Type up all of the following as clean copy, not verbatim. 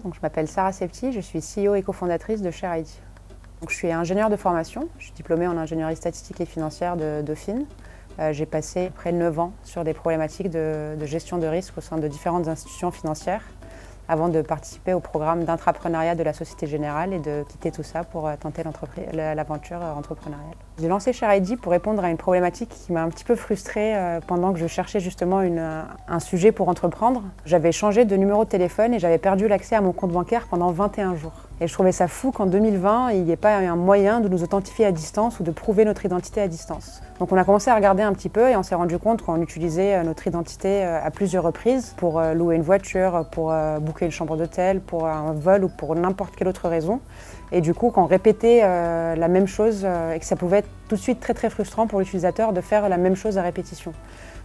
Donc, je m'appelle Sarah Septi, je suis CEO et cofondatrice de ShareID. Donc, je suis ingénieure de formation, je suis diplômée en ingénierie statistique et financière de Dauphine. J'ai passé près de 9 ans sur des problématiques de gestion de risque au sein de différentes institutions financières avant de participer au programme d'intrapreneuriat de la Société Générale et de quitter tout ça pour tenter l'aventure entrepreneuriale. J'ai lancé ShareID pour répondre à une problématique qui m'a un petit peu frustrée pendant que je cherchais justement un sujet pour entreprendre. J'avais changé de numéro de téléphone et j'avais perdu l'accès à mon compte bancaire pendant 21 jours. Et je trouvais ça fou qu'en 2020, il n'y ait pas un moyen de nous authentifier à distance ou de prouver notre identité à distance. Donc on a commencé à regarder un petit peu et on s'est rendu compte qu'on utilisait notre identité à plusieurs reprises pour louer une voiture, pour booker une chambre d'hôtel, pour un vol ou pour n'importe quelle autre raison. Et du coup, qu'on répétait la même chose et que ça pouvait être tout de suite très frustrant pour l'utilisateur de faire la même chose à répétition.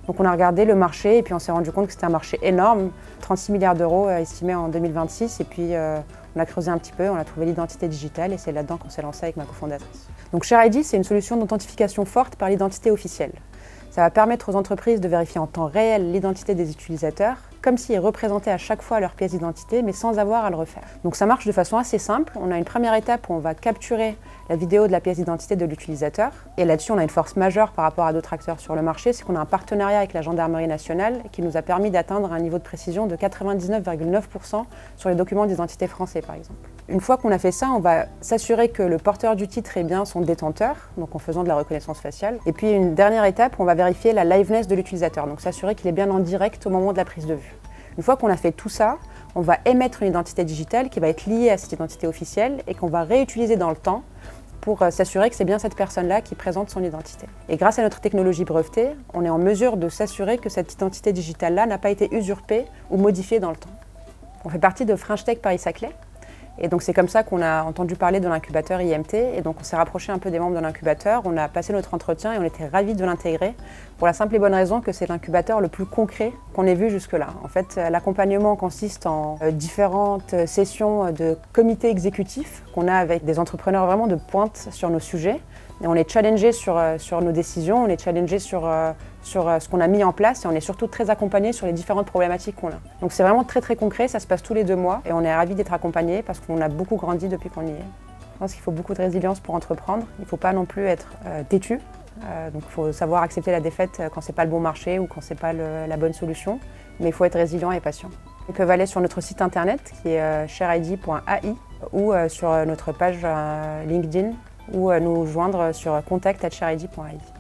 Donc on a regardé le marché et puis on s'est rendu compte que c'était un marché énorme, 36 milliards d'euros estimés en 2026. Et puis on a creusé un petit peu, on a trouvé l'identité digitale et c'est là-dedans qu'on s'est lancé avec ma cofondatrice. Donc ShareID, c'est une solution d'authentification forte par l'identité officielle. Ça va permettre aux entreprises de vérifier en temps réel l'identité des utilisateurs, comme s'ils représentaient à chaque fois leur pièce d'identité, mais sans avoir à le refaire. Donc ça marche de façon assez simple. On a une première étape où on va capturer la vidéo de la pièce d'identité de l'utilisateur. Et là-dessus, on a une force majeure par rapport à d'autres acteurs sur le marché, c'est qu'on a un partenariat avec la Gendarmerie nationale qui nous a permis d'atteindre un niveau de précision de 99,9% sur les documents d'identité français, par exemple. Une fois qu'on a fait ça, on va s'assurer que le porteur du titre est bien son détenteur, donc en faisant de la reconnaissance faciale. Et puis une dernière étape, on va vérifier la liveness de l'utilisateur, donc s'assurer qu'il est bien en direct au moment de la prise de vue. Une fois qu'on a fait tout ça, on va émettre une identité digitale qui va être liée à cette identité officielle et qu'on va réutiliser dans le temps pour s'assurer que c'est bien cette personne-là qui présente son identité. Et grâce à notre technologie brevetée, on est en mesure de s'assurer que cette identité digitale-là n'a pas été usurpée ou modifiée dans le temps. On fait partie de French Tech Paris-Saclay. Et donc c'est comme ça qu'on a entendu parler de l'incubateur IMT et donc on s'est rapproché un peu des membres de l'incubateur, on a passé notre entretien et on était ravis de l'intégrer pour la simple et bonne raison que c'est l'incubateur le plus concret qu'on ait vu jusque-là. En fait, l'accompagnement consiste en différentes sessions de comités exécutifs qu'on a avec des entrepreneurs vraiment de pointe sur nos sujets. Et on est challengé sur nos décisions, on est challengé sur ce qu'on a mis en place et on est surtout très accompagné sur les différentes problématiques qu'on a. Donc c'est vraiment très concret, ça se passe tous les 2 mois et on est ravis d'être accompagnés parce qu'on a beaucoup grandi depuis qu'on y est. Je pense qu'il faut beaucoup de résilience pour entreprendre, il ne faut pas non plus être têtu. Donc il faut savoir accepter la défaite quand c'est pas le bon marché ou quand c'est pas la bonne solution, mais il faut être résilient et patient. Ils peuvent aller sur notre site internet qui est shareid.ai ou sur notre page LinkedIn ou nous joindre sur contact@shareid.ai.